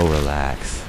so relaxed.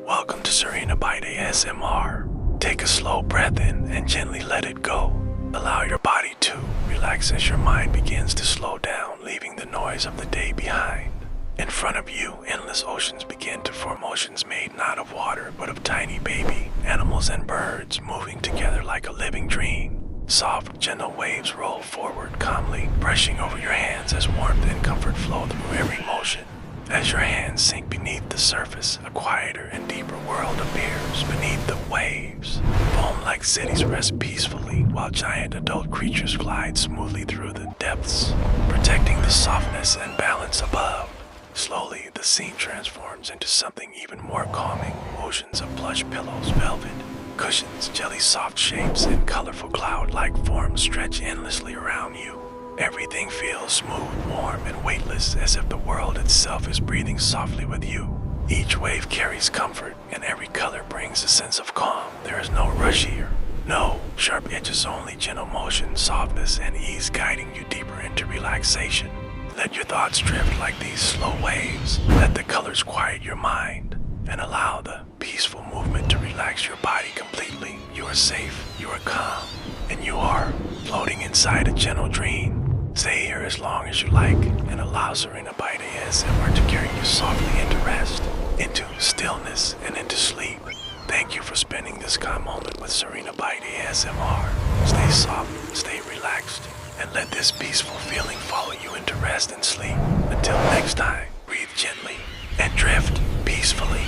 Welcome to Serena Bite ASMR. Take a slow breath in and gently let it go. Allow your body to relax as your mind begins to slow down, leaving the noise of the day behind. In front of you, endless oceans begin to form, oceans made not of water but of tiny baby animals and birds moving together like a living dream. Soft, gentle waves roll forward calmly, brushing over your hands as warmth and comfort flow through every motion. As your hands sink beneath the surface, a quieter and deeper world appears beneath the waves. Foam-like cities rest peacefully, while giant adult creatures glide smoothly through the depths, protecting the softness and balance above. Slowly, the scene transforms into something even more calming. Oceans of plush pillows, velvet cushions, jelly-soft shapes, and colorful cloud-like forms stretch endlessly around you. Everything feels smooth, warm, and weightless, as if the world itself is breathing softly with you. Each wave carries comfort, and every color brings a sense of calm. There is no rush here. No sharp edges, only gentle motion, softness, and ease guiding you deeper into relaxation. Let your thoughts drift like these slow waves. Let the colors quiet your mind, and allow the peaceful movement to relax your body completely. You are safe, you are calm, and you are floating inside a gentle dream. Stay here as long as you like, and allow Serena Bite ASMR to carry you softly into rest, into stillness, and into sleep. Thank you for spending this calm moment with Serena Bite ASMR. Stay soft, stay relaxed, and let this peaceful feeling follow you into rest and sleep. Until next time, breathe gently and drift peacefully.